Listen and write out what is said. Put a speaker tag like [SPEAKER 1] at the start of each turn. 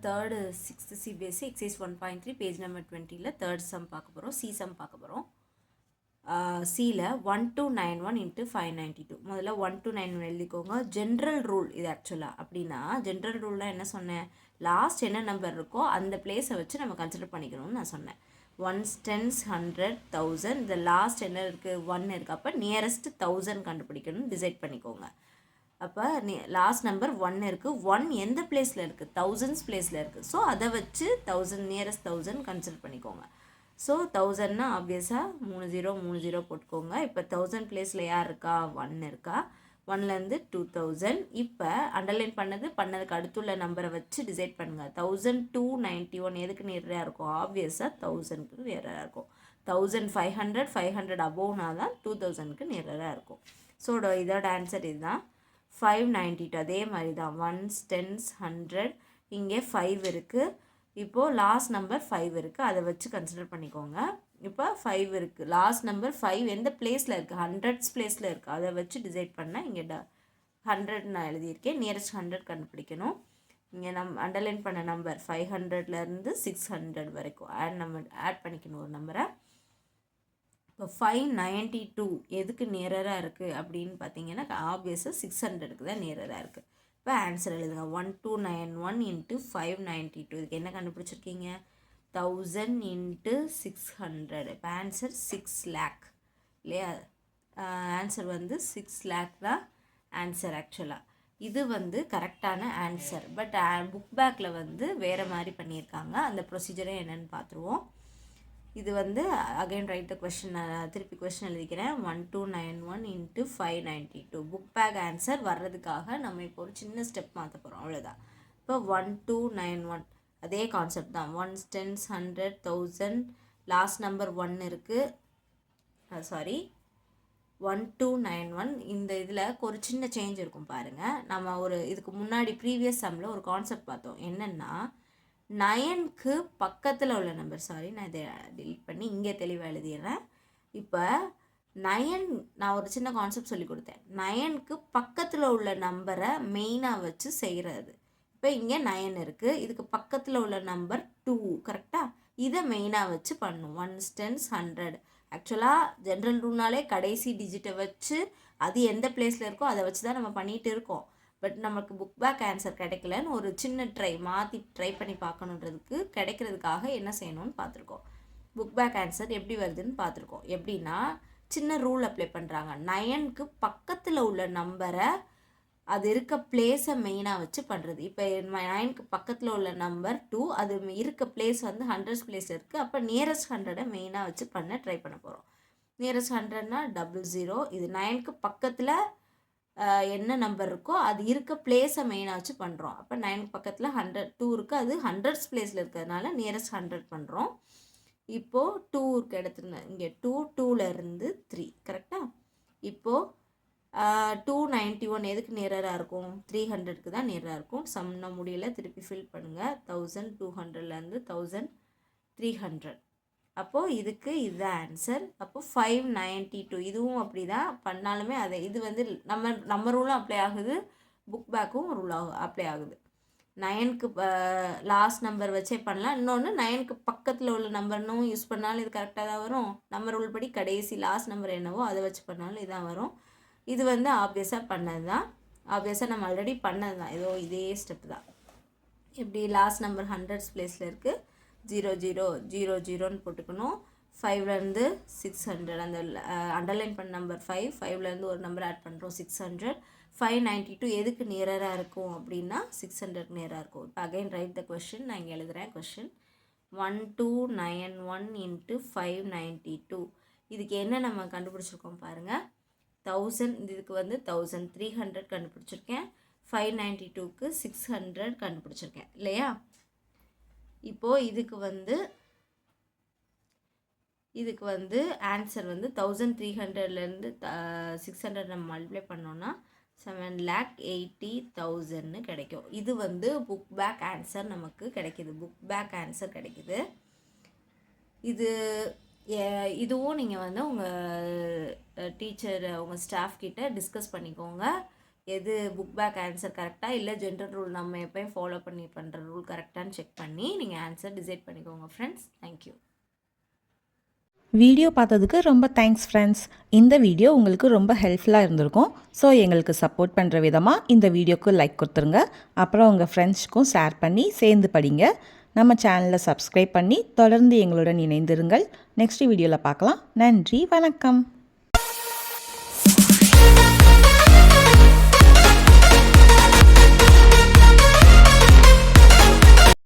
[SPEAKER 1] Third 6th CBSE exercise 1.3 page number 20ல் third sum பார்க்க போகிறோம். சி சம் பார்க்க போகிறோம். சியில் 1291 இன்ட்டு 592. முதல்ல 1291 எழுதிக்கோங்க. ஜென்ரல் ரூல் இது ஆக்சுவலாக. அப்படின்னா ஜென்ரல் ரூல்னால் என்ன சொன்னேன்? லாஸ்ட் என்ன நம்பர் இருக்கோ அந்த பிளேஸை வச்சு நம்ம கன்சிடர் பண்ணிக்கணும்னு நான் சொன்னேன். 1s 10s 100 1000. இந்த லாஸ்ட் என்ன இருக்குது? 1 இருக்குது. அப்போ நியரஸ்ட் 1000 கண்டுபிடிக்கணும்னு டிசைட் பண்ணிக்கோங்க. அப்போ லாஸ்ட் நம்பர் 1 இருக்குது. 1 எந்த பிளேஸில் இருக்குது? 1000s பிளேஸில் இருக்குது. ஸோ அதை வச்சு 1000 நியரஸ்ட் 1000 கன்சிடர் பண்ணிக்கோங்க. ஸோ 1000னா ஆப்வியஸாக 30 போட்டுக்கோங்க. இப்போ 1000 பிளேஸில் யார் இருக்கா? 1 இருக்கா. 1லேருந்து 2000. இப்போ அண்டர்லைன் பண்ணதுக்கு அடுத்துள்ள நம்பரை வச்சு டிசைட் பண்ணுங்கள். 1291 எதுக்கு நியராக இருக்கும்? ஆப்வியஸாக 1000க்கு நியராக இருக்கும். 1500 அபோவ்னா தான் 2000க்கு நியராக இருக்கும். ஸோ இதோட ஆன்சர் இதுதான். 592 அதே மாதிரி தான். 1s 10s 100. இங்கே 5 இருக்குது. இப்போது லாஸ்ட் நம்பர் 5 இருக்குது. அதை வச்சு கன்சிடர் பண்ணிக்கோங்க. இப்போ 5 இருக்குது. லாஸ்ட் நம்பர் 5 எந்த பிளேஸில் இருக்குது? 100s பிளேஸில் இருக்குது. அதை வச்சு டிசைட் பண்ணால் இங்கே 100 நான் எழுதியிருக்கேன். நியரஸ்ட் 100 கண்டுபிடிக்கணும். இங்கே அண்டர்லைன் பண்ண நம்பர் 500லேருந்து 600 வரைக்கும் ஆட் பண்ணிக்கணும் ஒரு நம்பரை. இப்போ 592 எதுக்கு நியராக இருக்குது அப்படின்னு பார்த்தீங்கன்னா ஆப்வியஸாக 600க்கு தான் நியராக இருக்குது. இப்போ ஆன்சர் எழுதுங்க. 1291 இன்ட்டு 592. இதுக்கு என்ன கண்டுபிடிச்சிருக்கீங்க? 1000 இன்ட்டு 600. இப்போ ஆன்சர் 6 lakh இல்லையா? ஆன்சர் 6 lakh தான் ஆன்சர் ஆக்சுவலாக. இது கரெக்டான ஆன்சர். பட் புக் பேக்கில் வேறு மாதிரி பண்ணியிருக்காங்க. அந்த ப்ரொசீஜரை என்னென்னு பார்த்துருவோம். இது அகைன் ரைட் த கொஸ்டின். நான் திருப்பி கொஸ்டின் எழுதிக்கிறேன். 1291 இன்ட்டு 592. புக் பேக் ஆன்சர் வர்றதுக்காக நம்ம இப்போ ஒரு சின்ன ஸ்டெப் மாற்ற போகிறோம், அவ்வளோதான். இப்போ 1291 அதே கான்செப்ட் தான். 1s 10s 100 1000. லாஸ்ட் நம்பர் 1 இருக்குது. சாரி 1291. இந்த இதில் ஒரு சின்ன சேஞ்ச் இருக்கும் பாருங்கள். நம்ம ஒரு இதுக்கு முன்னாடி ப்ரீவியஸ் சம்மில் ஒரு கான்செப்ட் பார்த்தோம். என்னென்னா 9க்கு பக்கத்தில் உள்ள நம்பர், சாரி நான் இதை டிலீட் பண்ணி இங்கே தெளிவாக எழுதிடுறேன். இப்போ 9 நான் ஒரு சின்ன கான்செப்ட் சொல்லி கொடுத்தேன். 9க்கு பக்கத்தில் உள்ள நம்பரை மெயினாக வச்சு செய்கிறது. இப்போ இங்கே 9 இருக்குது. இதுக்கு பக்கத்தில் உள்ள நம்பர் 2 கரெக்டாக. இதை மெயினாக வச்சு பண்ணும். 1s 10s 100. ஆக்சுவலாக ஜென்ரல் ரூல்னாலே கடைசி டிஜிட்டை வச்சு அது எந்த பிளேஸில் இருக்கோ அதை வச்சு தான் நம்ம பண்ணிகிட்டு இருக்கோம். பட் நமக்கு புக் பேக் ஆன்சர் கிடைக்கலன்னு ஒரு சின்ன மாற்றி ட்ரை பண்ணி பார்க்கணுன்றதுக்கு கிடைக்கிறதுக்காக என்ன செய்யணும்னு பார்த்துருக்கோம். புக் பேக் ஆன்சர் எப்படி வருதுன்னு பார்த்துருக்கோம். எப்படின்னா சின்ன ரூல் அப்ளை பண்ணுறாங்க. 9க்கு பக்கத்தில் உள்ள நம்பரை அது இருக்க பிளேஸை மெயினாக வச்சு பண்ணுறது. இப்போ 9க்கு பக்கத்தில் உள்ள நம்பர் 2, அது இருக்க பிளேஸ் 100s பிளேஸ் இருக்குது. அப்போ நியரஸ்ட் 100 மெயினாக வச்சு ட்ரை பண்ண போகிறோம். நியரஸ்ட் 100னா 00. இது 9க்கு பக்கத்தில் என்ன நம்பர் இருக்கோ அது இருக்க பிளேஸை மெயினாக வச்சு பண்ணுறோம். அப்போ 9க்கு பக்கத்தில் 102 இருக்குது. அது 100s பிளேஸில் இருக்கிறதுனால நியரஸ்ட் 100 பண்ணுறோம். இப்போது 2 இருக்குது இடத்துல. இங்கே 2லேருந்து 3 கரெக்டாக. இப்போது 291 எதுக்கு நியராக இருக்கும்? 300க்கு தான் நியராக இருக்கும். சம்னா முடியல, திருப்பி ஃபில் பண்ணுங்கள். 1200லேருந்து 1300. அப்போது இதுக்கு இதுதான் ஆன்சர். அப்போது 592. இதுவும் அப்படி தான் பண்ணாலுமே அதை இது நம்ம ரூலும் அப்ளை ஆகுது, புக் பேக்கும் அப்ளை ஆகுது. 9க்கு லாஸ்ட் நம்பர் வச்சே பண்ணலாம். இன்னொன்று 9க்கு பக்கத்தில் உள்ள நம்பர்னும் யூஸ் பண்ணாலும் இது கரெக்டாக தான் வரும். நம்ம ரூல் படி கடைசி லாஸ்ட் நம்பர் என்னவோ அதை வச்சு பண்ணாலும் இதுதான் வரும். இது ஆப்வியஸாக பண்ணது தான். ஆப்வியஸாக நம்ம ஆல்ரெடி பண்ணது தான். இதே ஸ்டெப் தான். எப்படி லாஸ்ட் நம்பர் 100s பிளேஸில் இருக்குது. 0000ன்னு போட்டுக்கணும். 5லேருந்து 600. அந்த அண்டர்லைன் பண்ண நம்பர் 5லேருந்து ஒரு நம்பர் ஆட் பண்ணுறோம் 600. 592 எதுக்கு நியராக இருக்கும் அப்படின்னா 600க்கு நியராக இருக்கும். இப்போ அகைன் ரைட் த கொஷின். நான் இங்கே எழுதுகிறேன் கொஷின். 1291 இன்ட்டு 592. இதுக்கு என்ன நம்ம கண்டுபிடிச்சிருக்கோம் பாருங்கள். 1000. இதுக்கு 1300 கண்டுபிடிச்சிருக்கேன். 592க்கு 600 கண்டுபிடிச்சிருக்கேன் இல்லையா? இப்போது இதுக்கு ஆன்சர் 1300லேருந்து 600 நம்ம மல்டிப்ளை பண்ணோன்னா 7,80,000 கிடைக்கும். இது புக் பேக் ஆன்சர் நமக்கு கிடைக்கிது. புக் பேக் ஆன்சர் கிடைக்கிது. இதுவும் நீங்கள் உங்கள் டீச்சர் உங்கள் ஸ்டாஃப் கிட்ட டிஸ்கஸ் பண்ணிக்கோங்க. எது புக் பேக் ஆன்சர் கரெக்டாக இல்லை ஜென்ரல் ரூல் நம்ம எப்போயும் ஃபாலோ பண்ணி பண்ணுற ரூல் கரெக்டானு செக் பண்ணி நீங்கள் ஆன்சர் டிசைட் பண்ணிக்கோங்க ஃப்ரெண்ட்ஸ். தேங்க்யூ.
[SPEAKER 2] வீடியோ பார்த்ததுக்கு ரொம்ப தேங்க்ஸ் ஃப்ரெண்ட்ஸ். இந்த வீடியோ உங்களுக்கு ரொம்ப ஹெல்ப்ஃபுல்லாக இருந்திருக்கும். ஸோ எங்களுக்கு சப்போர்ட் பண்ணுற விதமாக இந்த வீடியோக்கு லைக் கொடுத்துருங்க. அப்புறம் உங்கள் ஃப்ரெண்ட்ஸ்க்கும் ஷேர் பண்ணி சேர்ந்து படிங்க. நம்ம சேனலை சப்ஸ்கிரைப் பண்ணி தொடர்ந்து எங்களுடன் இணைந்திருங்கள். நெக்ஸ்ட் வீடியோவில் பார்க்கலாம். நன்றி, வணக்கம்.